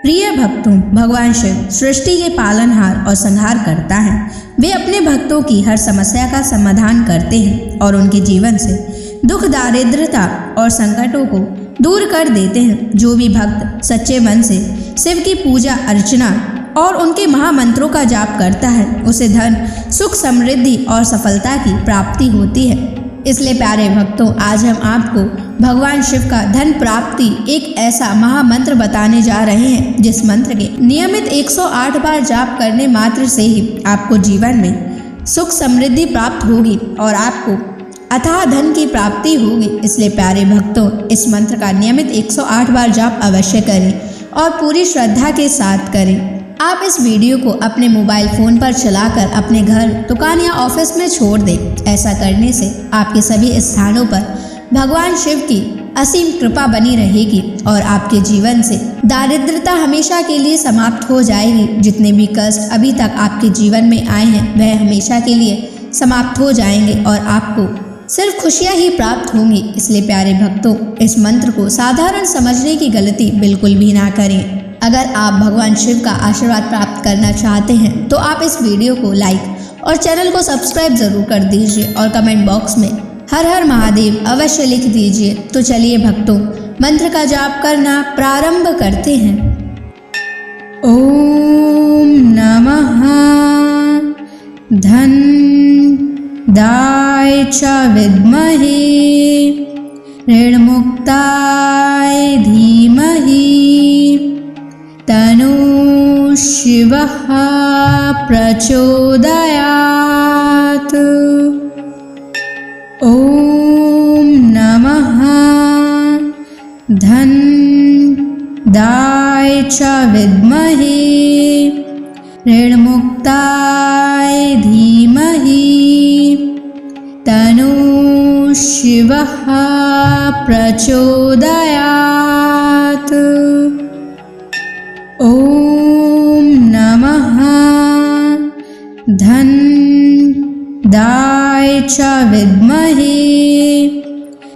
प्रिय भक्तों, भगवान शिव सृष्टि के पालनहार और संहार करता है। वे अपने भक्तों की हर समस्या का समाधान करते हैं और उनके जीवन से दुख, दारिद्रता और संकटों को दूर कर देते हैं। जो भी भक्त सच्चे मन से शिव की पूजा अर्चना और उनके महामंत्रों का जाप करता है, उसे धन, सुख, समृद्धि और सफलता की प्राप्ति होती है। इसलिए प्यारे भक्तों, आज हम आपको भगवान शिव का धन प्राप्ति एक ऐसा महामंत्र बताने जा रहे हैं, जिस मंत्र के नियमित 108 बार जाप करने मात्र से ही आपको जीवन में सुख समृद्धि प्राप्त होगी और आपको अथाह धन की प्राप्ति होगी। इसलिए प्यारे भक्तों, इस मंत्र का नियमित 108 बार जाप अवश्य करें और पूरी श्रद्धा के साथ करें। आप इस वीडियो को अपने मोबाइल फ़ोन पर चलाकर अपने घर, दुकान या ऑफिस में छोड़ दें। ऐसा करने से आपके सभी स्थानों पर भगवान शिव की असीम कृपा बनी रहेगी और आपके जीवन से दारिद्रता हमेशा के लिए समाप्त हो जाएगी। जितने भी कष्ट अभी तक आपके जीवन में आए हैं, वह हमेशा के लिए समाप्त हो जाएंगे और आपको सिर्फ खुशियाँ ही प्राप्त होंगी। इसलिए प्यारे भक्तों, इस मंत्र को साधारण समझने की गलती बिल्कुल भी ना करें। अगर आप भगवान शिव का आशीर्वाद प्राप्त करना चाहते हैं तो आप इस वीडियो को लाइक और चैनल को सब्सक्राइब जरूर कर दीजिए और कमेंट बॉक्स में हर हर महादेव अवश्य लिख दीजिए। तो चलिए भक्तों, मंत्र का जाप करना प्रारंभ करते हैं। ओम नमः धन दाय च विद्महे ऋणमुक्ताय धीमहि तनु शिवः प्रचोदयात्। ओम नमः धन दाय च विद्महे ऋणमुक्ताय धीमहि तनु शिवः प्रचोदयात्। ओम नमः धन दाय च विद्महे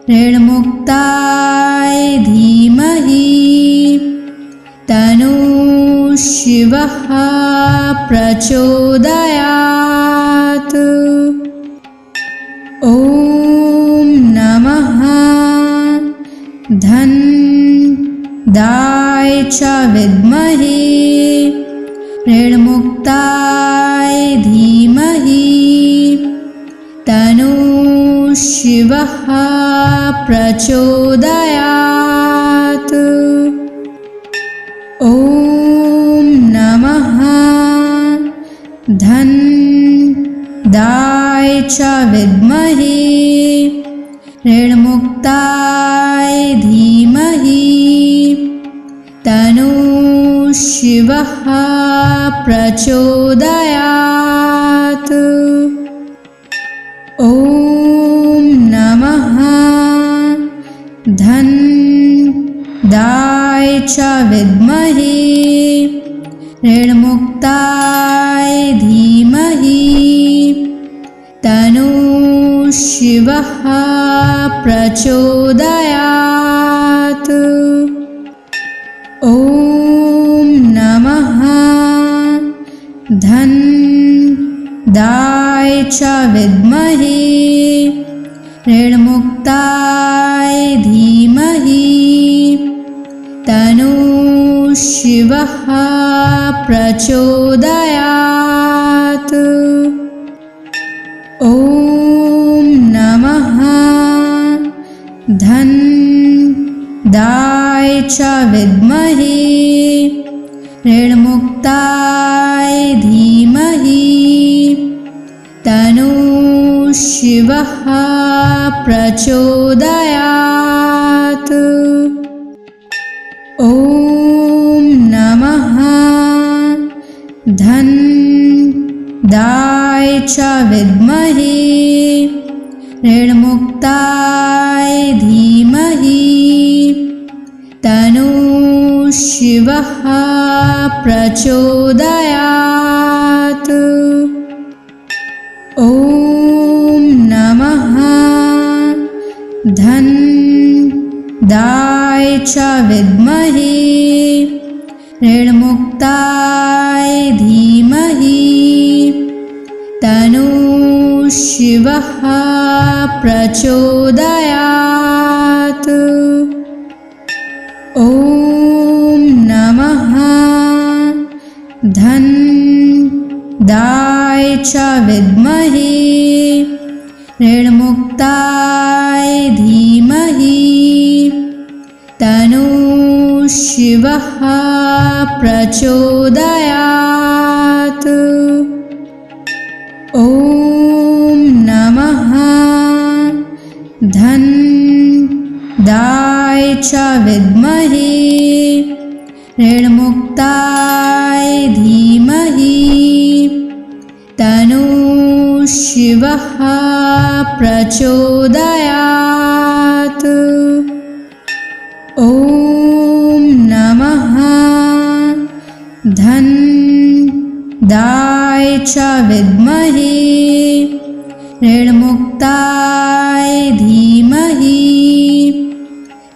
ऋणमुक्ताय धीमहि तनु शिवः प्रचोदयात्। ओम नमः धन दाय च विद्महे ऋणमुक्ताय धीमहि तनु शिवः प्रचोदयात्। ओम नमः धन दाय च विद्महे ऋणमुक्ताय धीमहि तनु शिवः प्रचोदयात्। ओम नमः धन दाय च विद्महे ऋणमुक्ताय धीमहि तनु शिवः प्रचोदयात्। ओम नमः धन दाय च विद्महे ऋणमुक्ताय धीमहि तनु शिवः प्रचोदयात्। ओम नमः धन दाय च विद्महे ऋणमुक्ताय धीमहि तनु शिवः प्रचोदयात्। ओम नमः धन दाय च विद्महे ऋणमुक्ताय धीमहि तनु शिवः प्रचोदयात्। ओम नमः धन दाय च विद्महे ऋणमुक्ताय धीमहि तन्नः शिवः प्रचोदयात्। ॐ नमः धन्दाय च विद्महे ऋणमुक्ताय धीमहि तन्नः शिवः प्रचोदयात्। ॐ नमः धन्दाय च विद्महे ऋणमुक्ताय धीमहि तन्नः शिवः प्रचोदयात्। ॐ नमः धन्दाय च विद्महे ऋणमुक्ताय धीमहि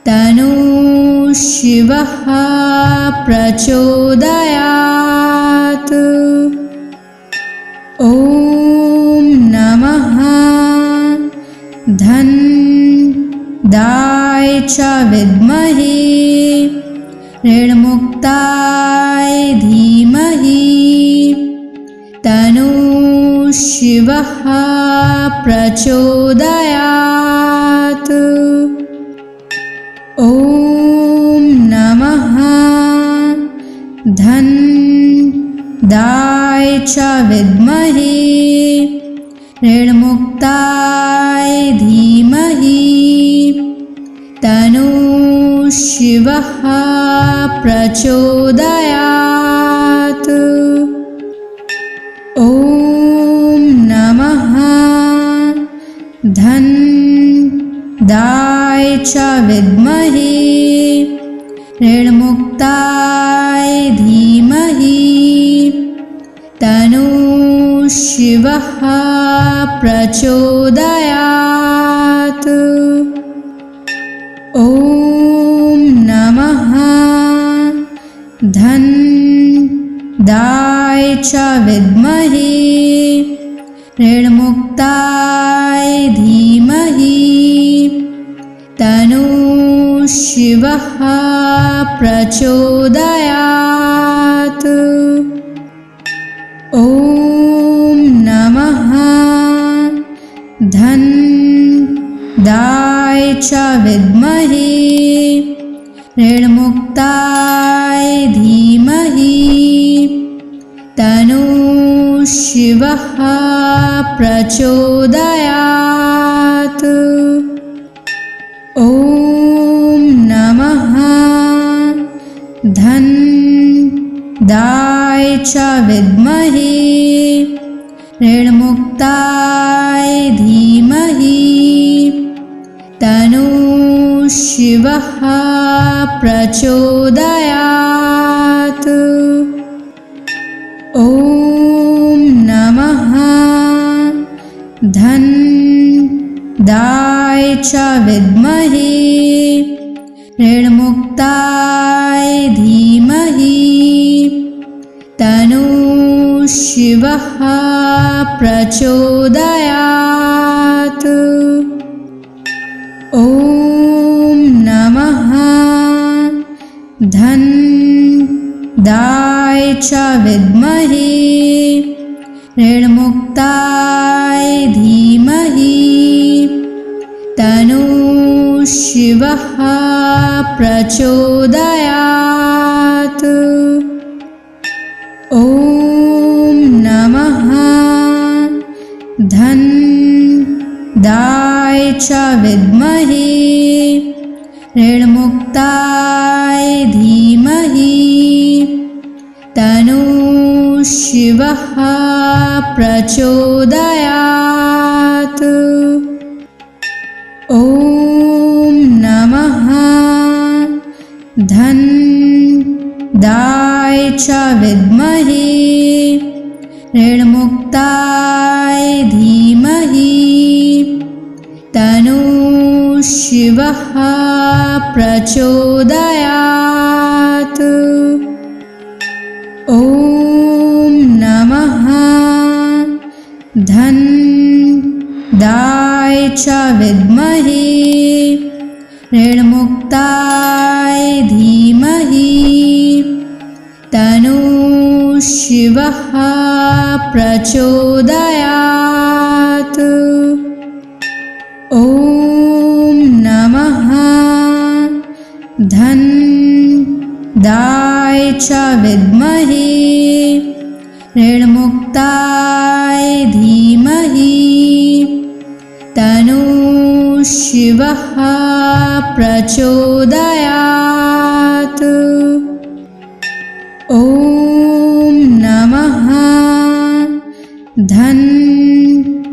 तन्नः शिवः प्रचोदयात्। ॐ नमः धन्दाय च विद्महे ऋणमुक्ताय धीमहि तन्नः शिवः प्रचोदयात्। ॐ नमः धन्दाय च विद्महे ऋणमुक्ताय धीमहि तन्नः शिवः प्रचोदयात्। ॐ नमः धन्दाय च विद्महे ऋणमुक्ताय धीमहि तन्नः शिवः प्रचोदयात्। ॐ नमः धन्दाय च विद्महे ऋणमुक्ताय धीमहि तन्नः शिवः प्रचोदयात्। ॐ नमः धन्दाय च विद्महे ऋणमुक्ताय धीमहि तन्नः शिवः प्रचोदयात्। ॐ नमः धन्दाय च विद्महे ऋणमुक्ताय धीमहि तन्नः शिवः प्रचोदयात्। ॐ नमः धन्दाय च विद्महे ऋणमुक्ताय धीमहि तन्नः शिवः प्रचोदयात्। ॐ नमः धन्दाय च विद्महे ऋणमुक्ताय धीमहि तन्नः शिवः प्रचोदयात्। ॐ नमः धन्दाय च विद्महे ऋणमुक्ताय धीमहि तन्नः शिवः प्रचोदयात्। ॐ नमः धन्दाय च विद्महे ऋणमुक्ताय धीमहि तन्नः शिवः प्रचोदयात्। च विद्महे ऋणमुक्ताय धीमहि तन्नः शिवः प्रचोदयात्। ॐ नमः धनदाय च विद्महे ऋणमुक्ताय धीमहि तन्नः शिवः प्रचोदयात्। ॐ नमः धनदाय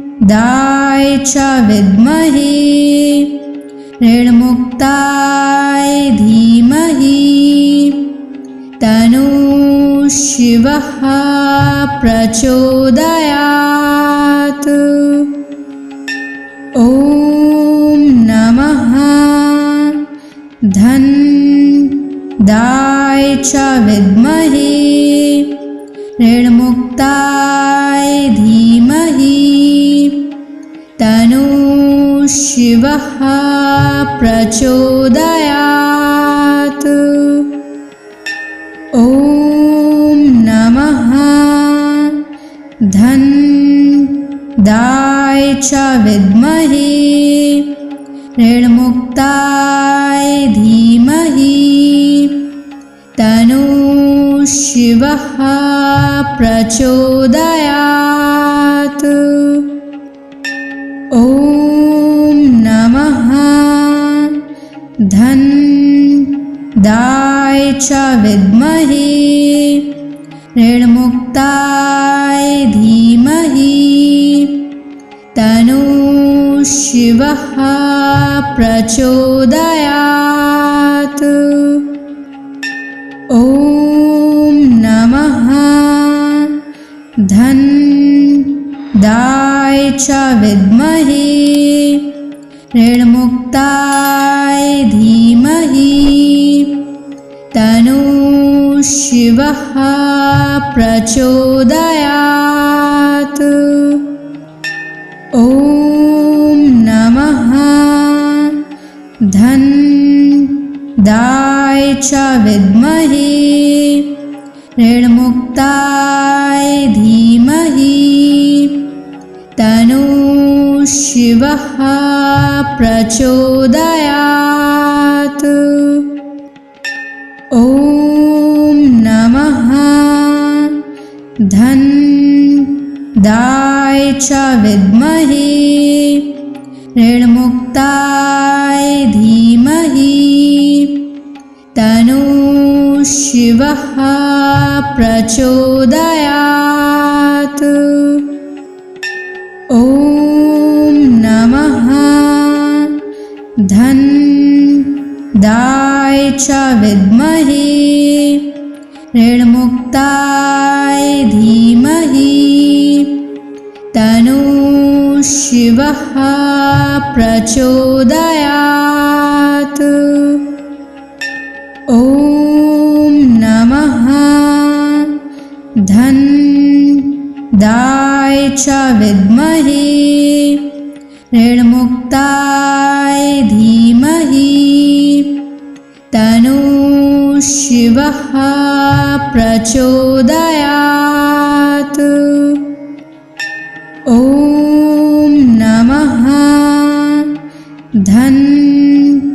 च विद्महे ऋणमुक्ताय धीमहि तन्नः शिवः प्रचोदयात्। ॐ नमः धनदाय च विद्महे ऋणमुक्ताय धीमहि तन्नः शिवः प्रचोदयात्। ॐ नमः धनदाय च विद्महे ऋणमुक्ताय धीमहि तन्नः शिवः प्रचोदयात्। ॐ नमः धनदाय च विद्महे ऋणमुक्ताय धीमहि तन्नः शिवः प्रचोदयात्। ॐ नमः धनदाय च विद्महे ऋणमुक्ताय धीमहि तन्नः शिवः प्रचोदयात्। ॐ नमः धनदाय च विद्महे ऋणमुक्ताय धीमहि तन्नः शिवः प्रचोदयात्। ॐ नमः धनदाय च विद्महे ऋणमुक्ताय धीमहि तन्नः शिवः प्रचोदयात्। ॐ नमः धनदाय च विद्महे ऋणमुक्ताय धीमहि तन्नः शिवः प्रचोदयात्। ॐ नमः धनदाय च विद्महे ऋणमुक्ताय धीमहि तन्नः शिवः प्रचोदयात्। ॐ नमः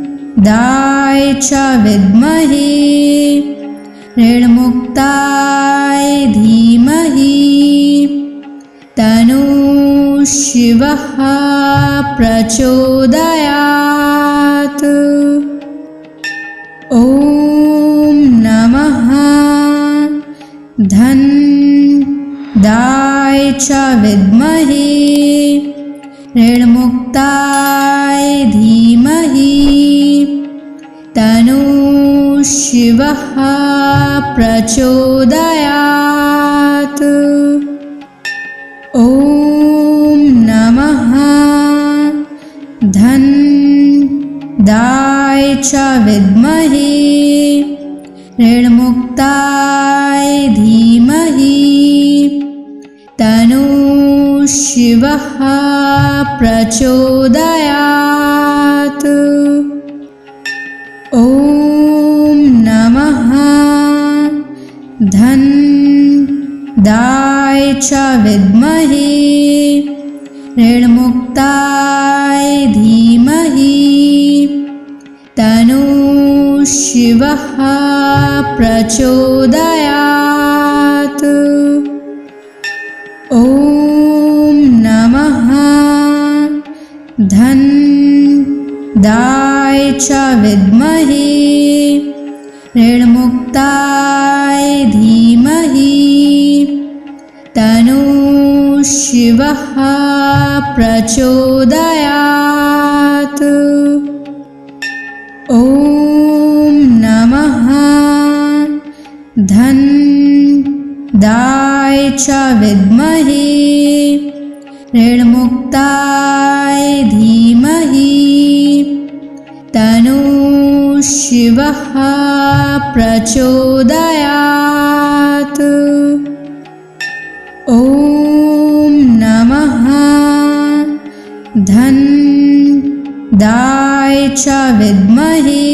धनदाय च विद्महे ऋणमुक्ताय धीमहि तन्नः शिवः प्रचोदयात्। ॐ नमः धनदाय च विद्महे ऋणमुक्ताय धीमहि तन्नः शिवः प्रचोदयात्। ॐ नमः धनदाय च विद्महे ऋणमुक्ताय धीमहि तन्नः शिवः प्रचोदयात्। ॐ नमः धन्दाय च विद्महे ऋणमुक्ताय धीमहि तन्नो शिवः प्रचोदयात्। ॐ नमः धन्दाय च विद्महे ऋणमुक्ताय धीमहि तन्नो शिवः प्रचोदयात्। ॐ नमः धन्दाय च विद्महे ऋणमुक्ताय धीमहि तन्नो शिवः प्रचोदयात्। ॐ नमः धन्दाय च विद्महे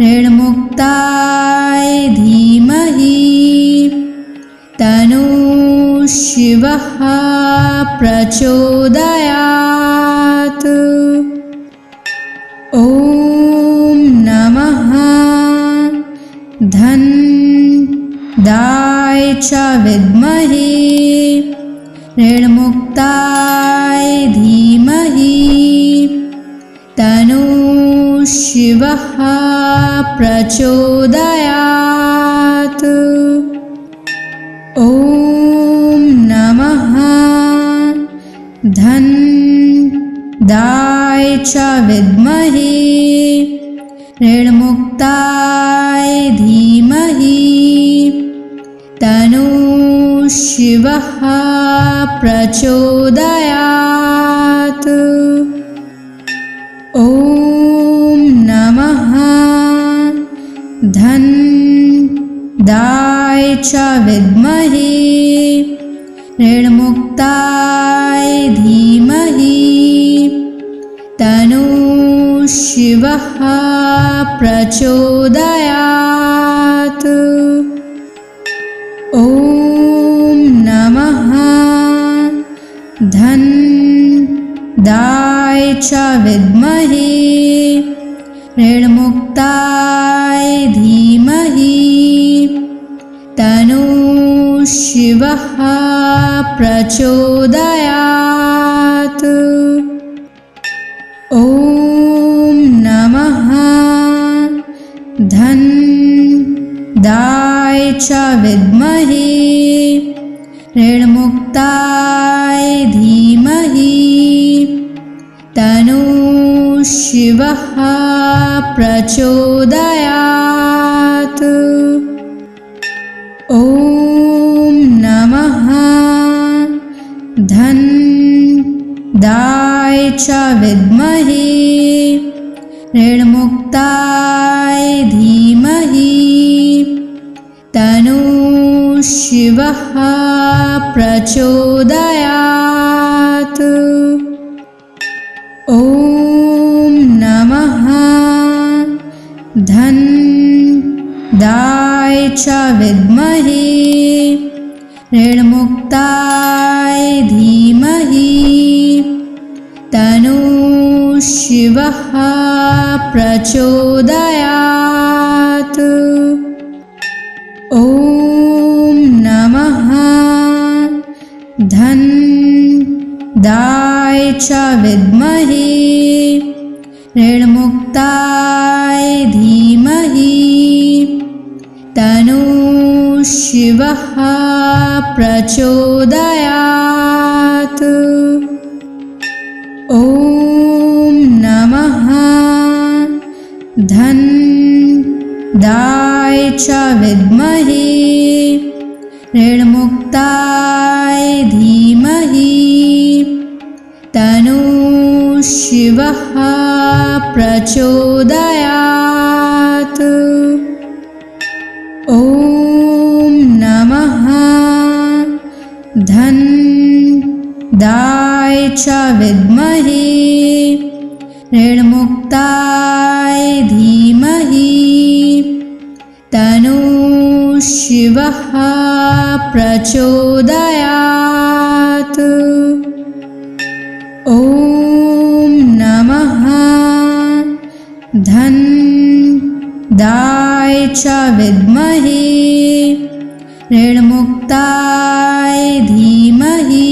ऋणमुक्ताय धीमहि तन्नो शिवः प्रचोदयात्। ॐ नमः धन्दाय च विद्महे ऋणमुक्ताय धीमहि तन्नो शिवः प्रचोदयात्। ॐ नमः धन्दाय च विद्महे ऋणमुक्ताय धीमहि तन्नो शिवः प्रचोदयात्। ॐ नमः धन्दाय च विद्महे ऋणमुक्ताय धीमहि तन्नो शिवः प्रचोदयात्। ॐ नमः धन्दाय च विद्महे ऋणमुक्ताय धीमहि तन्नो शिवः प्रचोदयात्। ॐ नमः धन्दाय च विद्महे ऋणमुक्ताय धीमहि तन्नो शिवः प्रचोदयात्। ॐ नमः धन्दाय च विद्महे ऋणमुक्ताय धीमहि तन्नो शिवः प्रचोदयात्। ॐ नमः धन्दाय च विद्महे ऋणमुक्ताय धीमहि तन्नो शिवः प्रचोदयात्। ॐ नमः धन्दाय च विद्महे ऋणमुक्ताय धीमहि तन्नो शिवः प्रचोदयात्। ॐ नमः धन्दाय च विद्महे ऋणमुक्ताय धीमहि तन्नो शिवः प्रचोदयात्। ॐ नमः च विद्महे ऋणमुक्ताय धीमहि तन्नः शिवः प्रचोदयात्। ॐ नमः धनदाय च विद्महे ऋणमुक्ताय धीमहि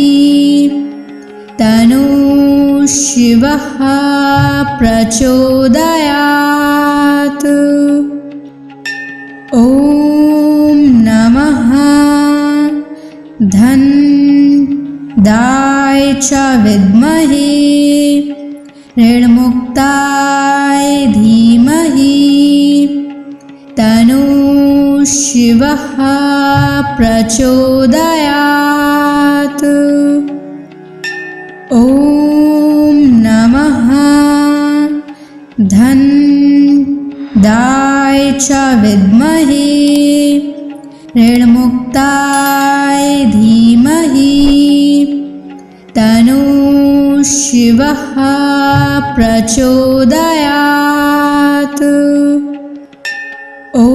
तन्नः शिवः प्रचोदयात्। ॐ नमः धनदाय च विद्महे ऋणमुक्ताय धीमहि तन्नः शिवः प्रचोदयात्। ॐ नमः धनदाय च विद्महे ऋणमुक्ताय धीमहि तन्नः शिवः प्रचोदयात्। ॐ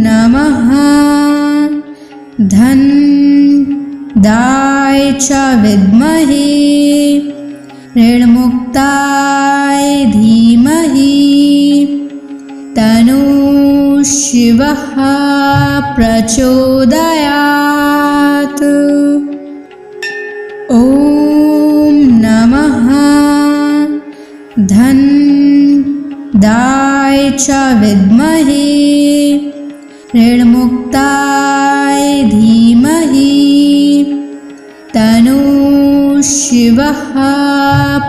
नमः धनदाय च विद्महे ऋणमुक्ताय धीमहि तन्नः शिवः प्रचोदयात्। ॐ नमः धनदाय च विद्महे ऋणमुक्ताय धीमहि तन्नः शिवः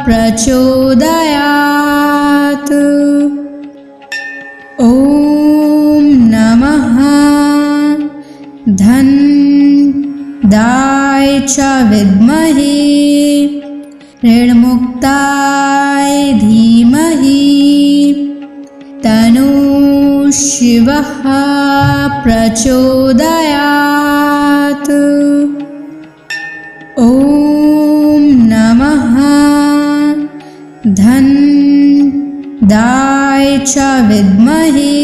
प्रचोदयात्। ॐ नमः धनदाय च विद्महे ऋणमुक्ताय धीमहि तन्नः शिवः प्रचोदयात्। ॐ नमः धनदाय च विद्महे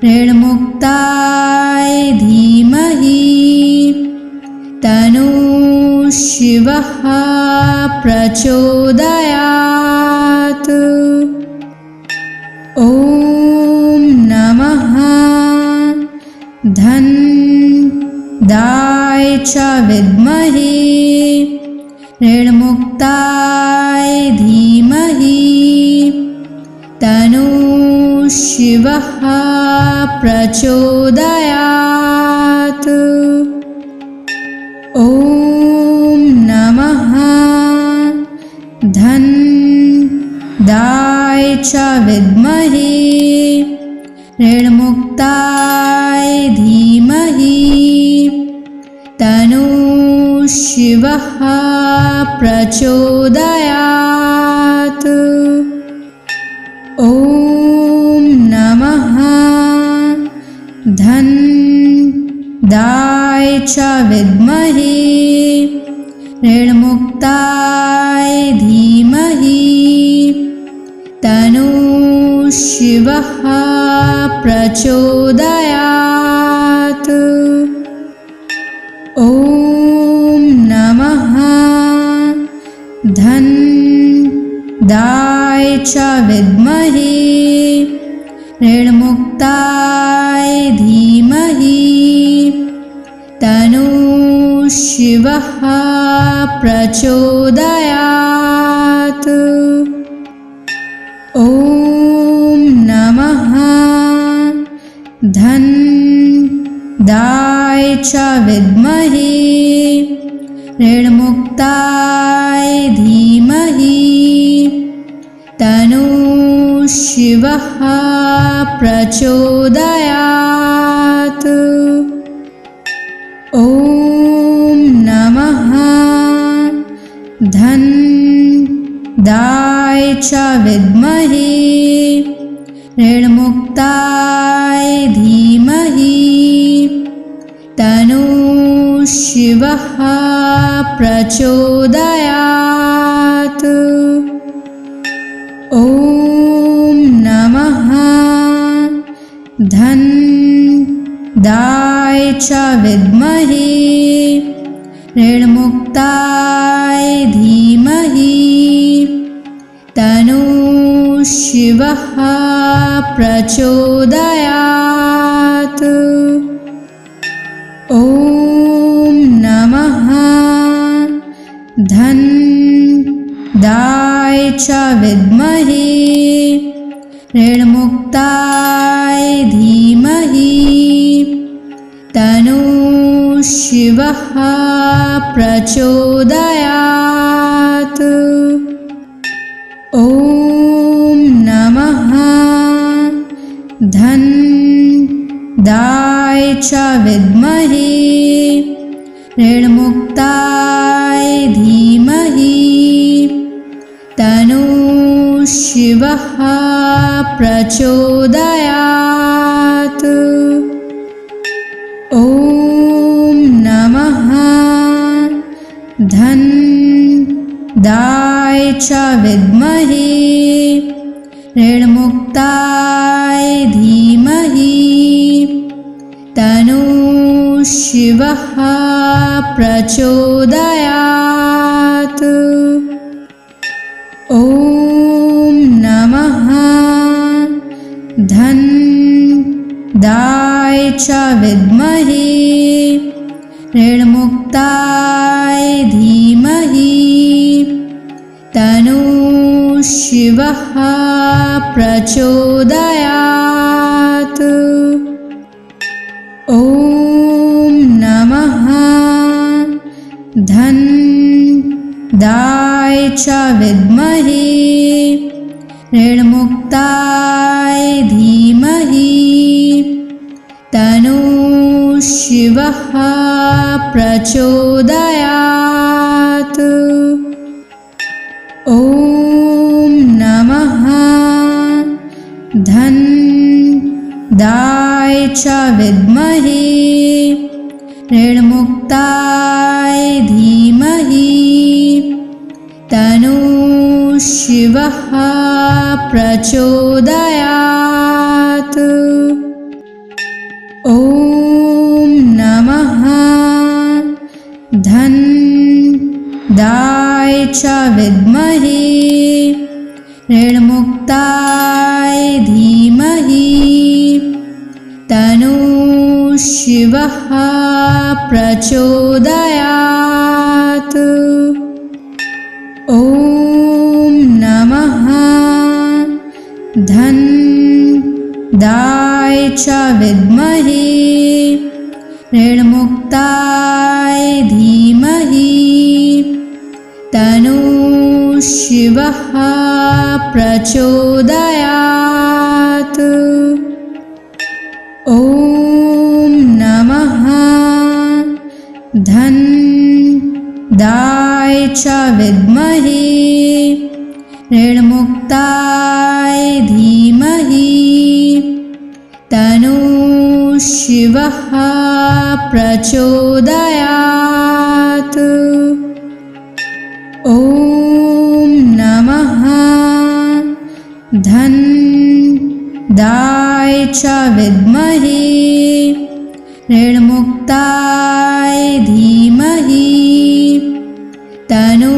ऋणमुक्ताय धीमहि तन्नः शिवः प्रचोदयात्। ॐ नमः धनदाय च विद्महे ऋणमुक्ताय धीमहि तन्नः शिवः प्रचोदयात्। ॐ नमः धनदाय च विद्महे ऋणमुक्ताय धीमहि तन्नः शिवः प्रचोदयात्। ॐ नमः धनदाय च विद्महे ऋणमुक्ताय धीमहि तन्नः शिवः प्रचोदयात्। ॐ नमः धनदाय च विद्महे ऋणमुक्ताय धीमहि तन्नः शिवः प्रचोदयात्। ॐ नमः धनदाय च विद्महे ऋणमुक्ताय धीमहि तन्नः शिवः प्रचोदयात्। ॐ नमः धनदाय च विद्महे ऋणमुक्ताय धीमहि तन्नः शिवः शिवः प्रचोदयात्। ॐ नमः धन्दाय च विद्महे ऋणमुक्ताय धीमहि तन्नो शिवः प्रचोदयात्। ॐ नमः धन्दाय च विद्महे ऋणमुक्ताय धीमहि तन्नो शिवः प्रचोदयात्। ॐ नमः धन्दाय च विद्महे ऋणमुक्ताय धीमहि तन्नो शिवः प्रचोदयात्। ॐ नमः धन्दाय च विद्महे ऋणमुक्ताय धीमहि तन्नो शिवः प्रचोदयात्। ॐ नमः धन्दाय च विद्महे ऋणमुक्ताय धीमहि तन्नो शिवः प्रचोदयात्। ॐ नमः धन्दाय च विद्महे ऋणमुक्ताय धीमहि तन्नो शिवः प्रचोदयात्। ॐ नमः धन्दाय च विद्महे ऋणमुक्ताय धीमहि तन्नो शिवः प्रचोदयात्। ॐ नमः धन्दाय च विद्महे ऋणमुक्ताय धीमहि तन्नो शिवः प्रचोदयात्। ॐ नमः धन्दाय च विद्महे ऋणमुक्ताय धीमहि तन्नो शिवः प्रचोदयात्। ॐ नमः धन्दाय च विद्महे ऋणमुक्ताय धीमहि तन्नो शिवः प्रचोदयात्। ॐ नमः धन्दाय च विद्महे ऋणमुक्ताय धीमहि तन्नो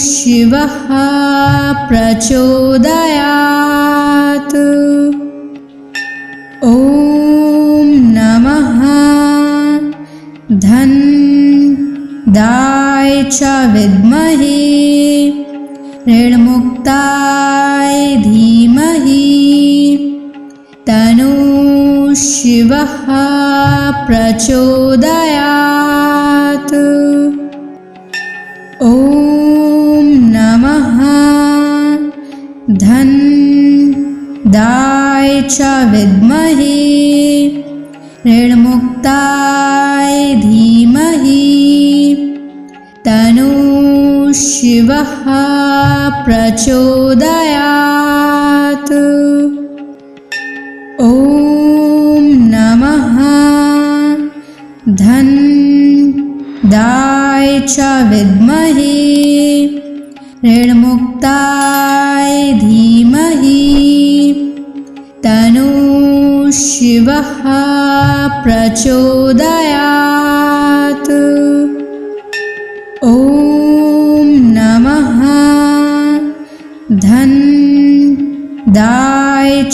शिवः प्रचोदयात्। ॐ नमः धन्दाय च विद्महे ऋणमुक्ताय धीमहि तन्नो शिवः प्रचोदयात्। ॐ नमः धन्दाय च विद्महे ऋणमुक्ताय धीमहि तन्नो शिवः प्रचोदयात्। ॐ नमः धन्दाय च विद्महे ऋणमुक्ताय धीमहि तन्नो शिवः प्रचोदयात्। ॐ नमः धनदाय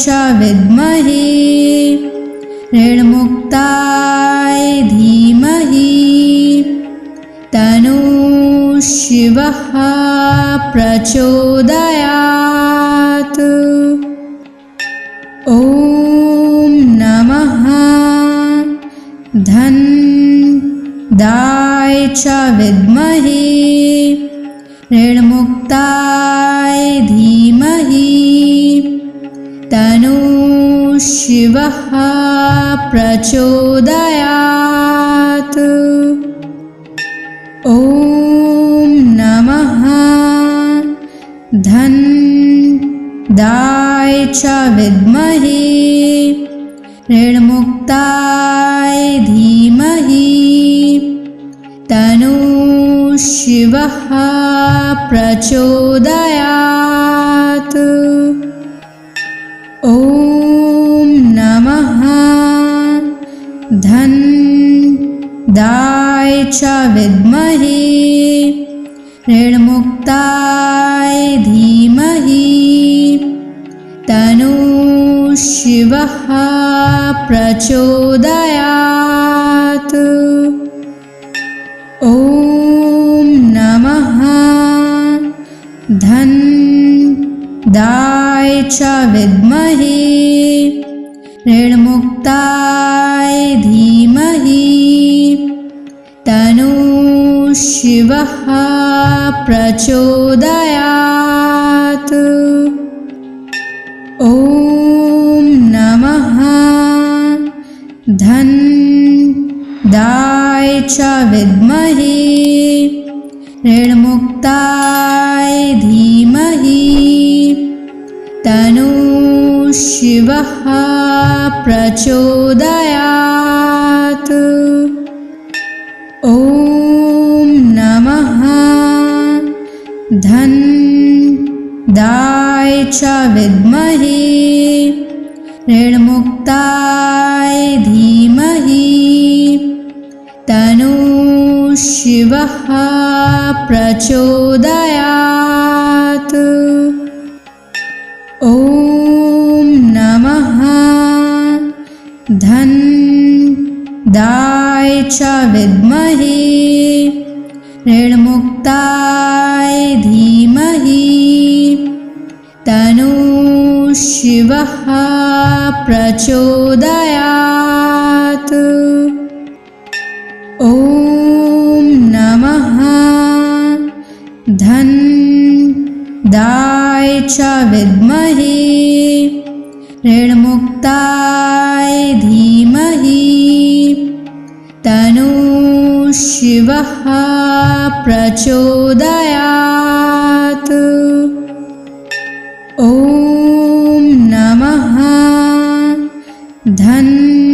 च विद्महे ऋणमुक्ताय धीमहि तन्नो शिवः प्रचोदयात्। ॐ नमः धनदाय च विद्महे ऋणमुक्ताय धीमहि तन्नो शिवः प्रचोदयात्। ॐ नमः धनदाय च विद्महे ऋणमुक्ताय धीमहि तन्नो शिवः प्रचोदयात्। ॐ नमः धनदाय च विद्महे ऋणमुक्ताय धीमहि तन्नो शिवः प्रचोदयात्। ॐ नमः धनदाय च विद्महे ऋणमुक्ताय धीमहि तन्नो शिवः प्रचोदयात्। ॐ नमः धनदाय च विद्महे ऋणमुक्ताय धीमहि तन्नो शिवः प्रचोदयात्। ॐ नमः धनदाय च विद्महे ऋणमुक्ताय धीमहि तन्नो शिवः प्रचोदयात्। ॐ नमः धनदाय च विद्महे ऋणमुक्ताय धीमहि तन्नो शिवः प्रचोदयात्। ॐ नमः धनदाय च विद्महे ऋणमुक्ताय धीमहि तन्नो शिवः प्रचोदयात्। ॐ नमः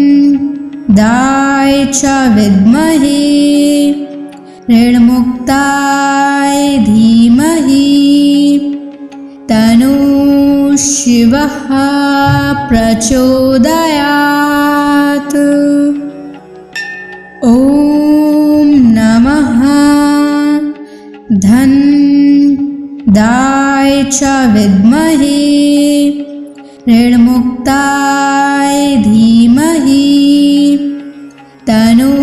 धनदाय च विद्महे ऋणमुक्ताय धीमहि तन्नो शिवः प्रचोदयात्। ॐ नमः धनदाय च विद्महे ऋणमुक्ताय धीमहि तन्नो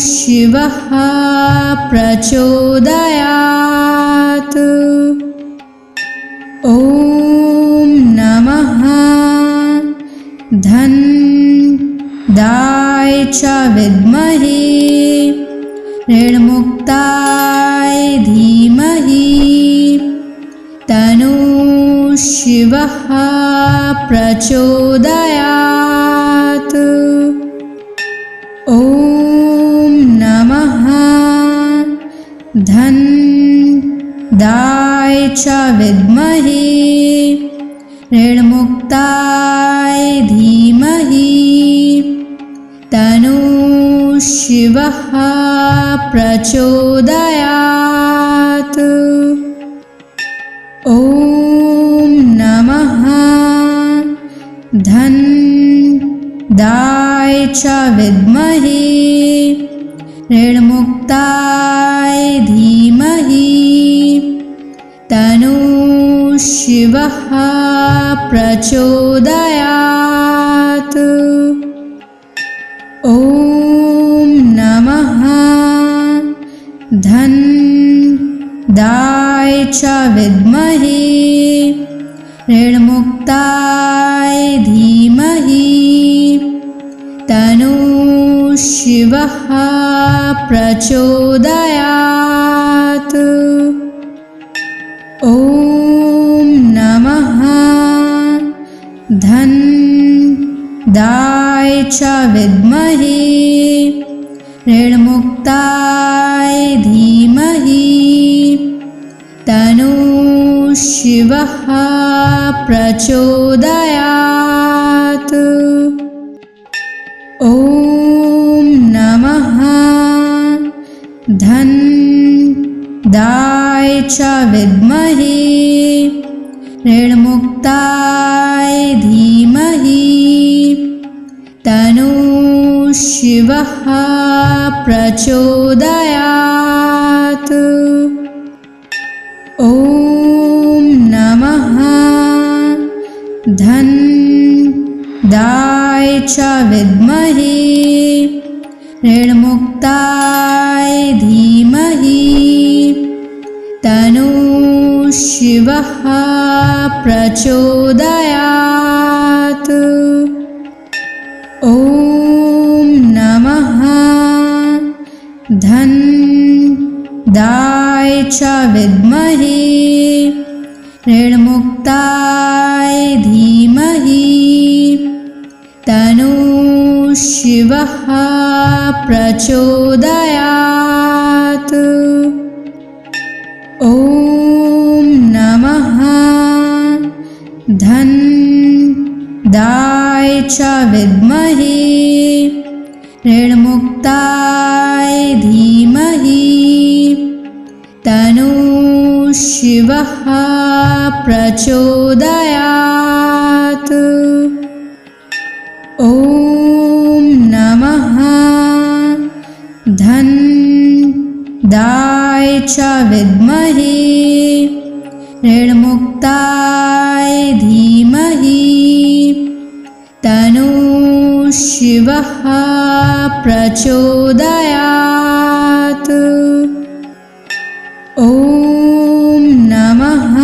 शिवः प्रचोदयात्। ॐ नमः धनदाय च विद्महे ऋणमुक्ताय धीमहि तन्नो शिवः प्रचोदयात्। ॐ नमः धनदाय च विद्महे ऋणमुक्ताय धीमहि तन्नो शिवः प्रचोदयात्। ॐ नमः धन्दाय च विद्महे ऋणमुक्ताय धीमहि तन्नो शिवः प्रचोदयात्। ॐ नमः धन्दाय च विद्महे ऋणमुक्ताय धीमहि तन्नो शिवः प्रचोदयात्। ॐ नमः धन्दाय च विद्महे ऋणमुक्ताय धीमहि तन्नो शिवः प्रचोदयात्। ॐ नमः धन्दाय च विद्महे ऋणमुक्ताय धीमहि तन्नो शिवः प्रचोदयात्। ॐ नमः धन्दाय च विद्महे ऋणमुक्ताय धीमहि तन्नो शिवः प्रचोदयात्। ॐ नमः धन्दाय च विद्महे ऋणमुक्ताय धीमहि तन्नो शिवः प्रचोदयात्। ॐ नमः धन्दाय च विद्महे ऋणमुक्ताय धीमहि तन्नो शिवः प्रचोदयात्। ॐ नमः धन्दाय च विद्महे ऋणमुक्ताय धीमहि तन्नो शिवः प्रचोदयात्। ॐ नमः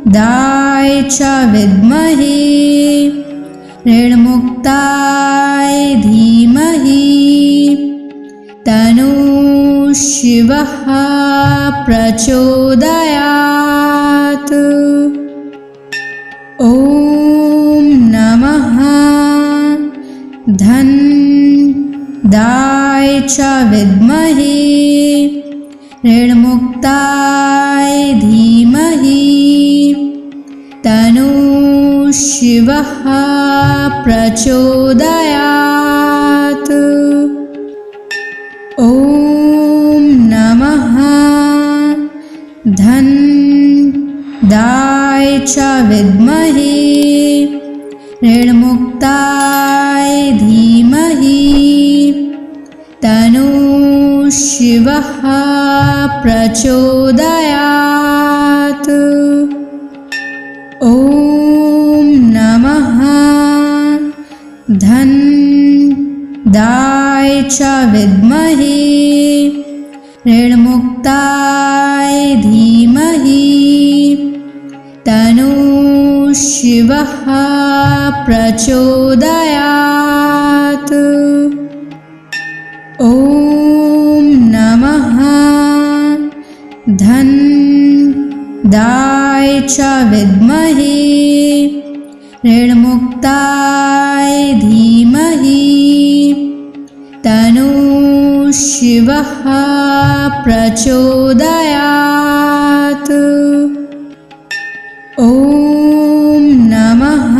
धन्दाय च विद्महे ऋणमुक्ताय धीमहि तन्नो शिवः प्रचोदयात्। ॐ नमः धन्दाय च विद्महे ऋणमुक्ताय धीमहि तन्नो शिवः प्रचोदयात्। ॐ नमः धन्दाय च विद्महे ऋणमुक्ताय धीमहि तन्नो शिवः प्रचोदयात्। ॐ नमः धन्दाय च विद्महे ऋणमुक्ताय धीमहि तन्नो शिवः प्रचोदयात्। ॐ नमः धन्दाय च विद्महे ऋणमुक्ताय धीमहि तन्नो शिवः प्रचोदयात्। ॐ नमः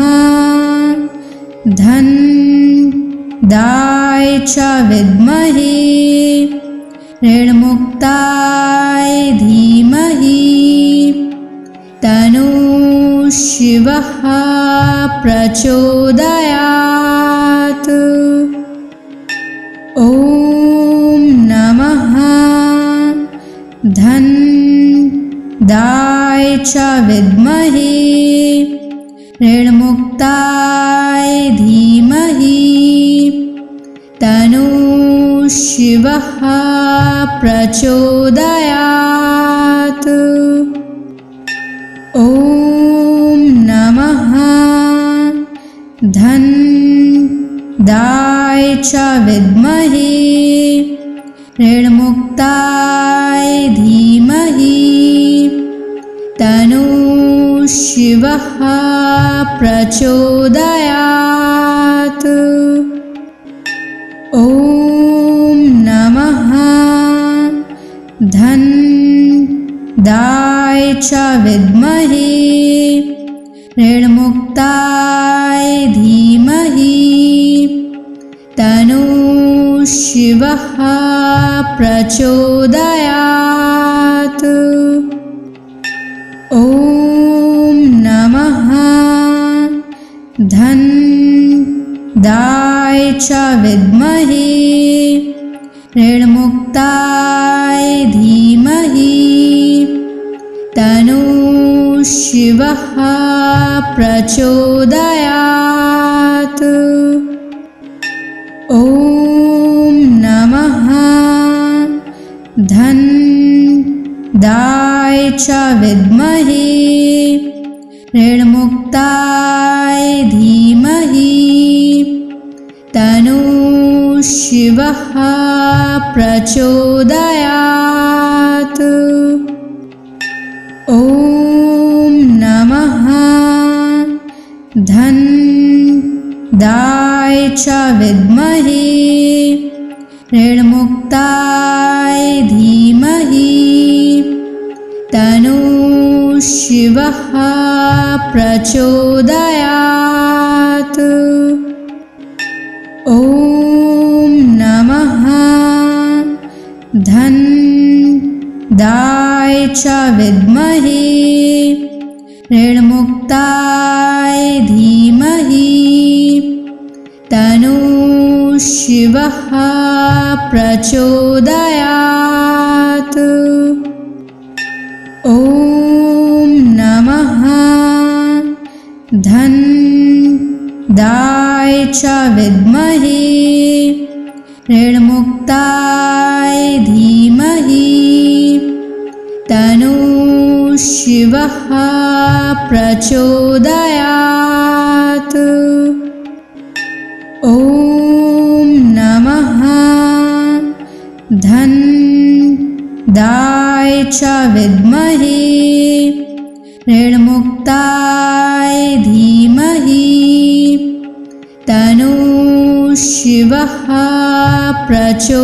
च विद्महे ऋणमुक्ताय धीमहि तन्नो शिवः प्रचोदयात्। ॐ नमः धन्दाय च विद्महे ऋणमुक्ताय धीमहि तन्नो शिवः प्रचोदयात्। ॐ नमः धन्दाय च विद्महे ऋणमुक्ताय धीमहि तन्नो शिवः प्रचोदयात्। ॐ नमः धन्दाय च विद्महे ऋणमुक्ताय धीमहि तन्नो शिवः प्रचोदयात्। ॐ नमः धन्दाय च विद्महे ऋणमुक्ताय धीमहि तन्नो शिवः प्रचोदयात्। ॐ नमः धन्दाय च विद्महे ऋणमुक्ताय धीमहि तन्नो शिवः प्रचोदयात्। ॐ नमः धन्दाय च विद्महे ऋणमुक्ताय धीमहि तन्नो शिवः प्रचोदयात्। ॐ नमः धन्दाय च विद्महे ऋणमुक्ताय धीमहि तन्नो शिवः प्रचोदयात्। ॐ नमः धन्दाय च विद्महे ऋणमुक्ताय धीमहि तन्नो शिवः प्रचोदयात्। ॐ नमः धन्दाय च विद्महे ऋणमुक्ताय धीमहि तन्नो शिवः प्रचोदयात्।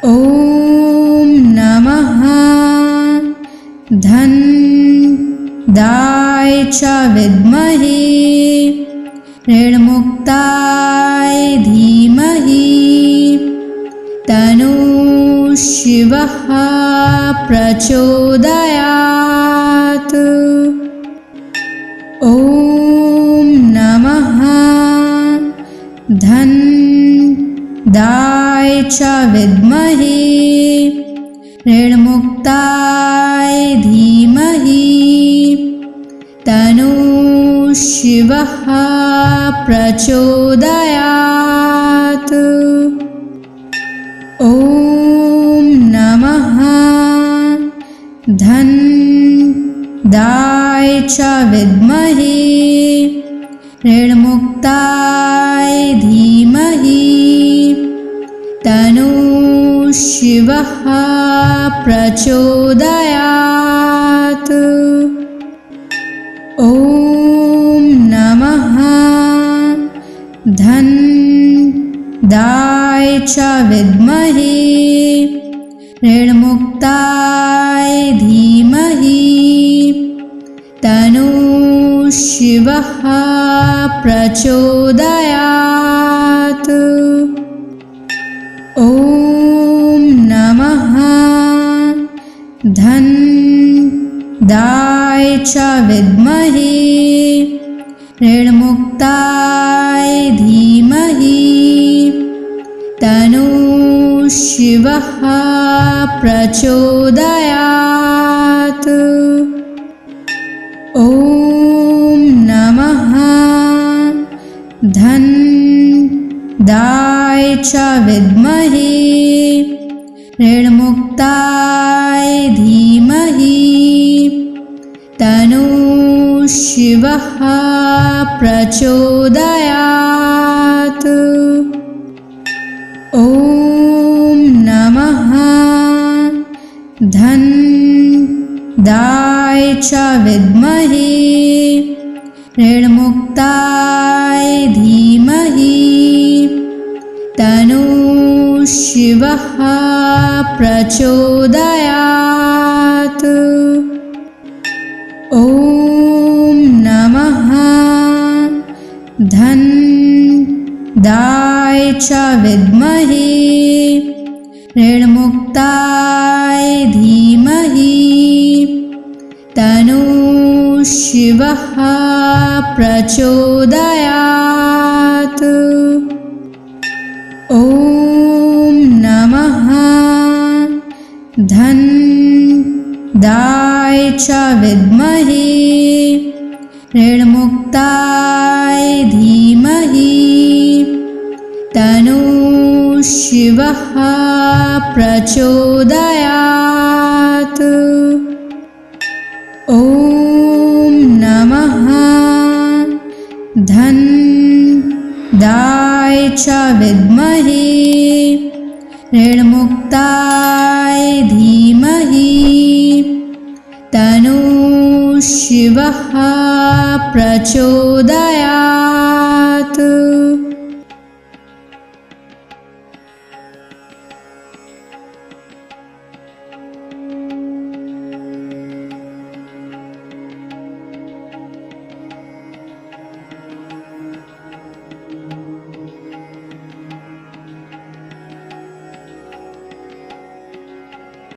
ॐ नमः धन्दाय च विद्महे ऋणमुक्ताय धीमहि तन्नो शिवः प्रचोदयात्। ॐ नमः धन्दाय च विद्महे ऋणमुक्ताय धीमहि तन्नो शिवः प्रचोदयात्। ॐ नमः धन्दाय च विद्महे ऋणमुक्ताय धीमहि तन्नो शिवः प्रचोदयात्। ॐ नमः धन्दाय च विद्महे ऋणमुक्ताय धीमहि तन्नो शिवः शिवः प्रचोदयात्। ॐ नमः धन्दाय च विद्महे ऋणमुक्ताय धीमहि तन्नो शिवः प्रचोदयात्। ॐ नमः धन्दाय च विद्महे ऋणमुक्ताय धीमहि तन्नो शिवः प्रचोदयात्। ॐ नमः धन्दाय च विद्महे ऋणमुक्ताय धीमहि तन्नो शिवः प्रचोदयात्। ॐ नमः धन्दाय च विद्महे ऋणमुक्ताय धीमहि तन्नो शिवः प्रचोदयात्। ॐ नमः धन्दाय च विद्महे ऋणमुक्ताय धीमहि तन्नो शिवः प्रचोदयात्। ॐ नमः धन्दाय च विद्महे ऋणमुक्ताय धीमहि तन्नो शिवः प्रचोदयात्।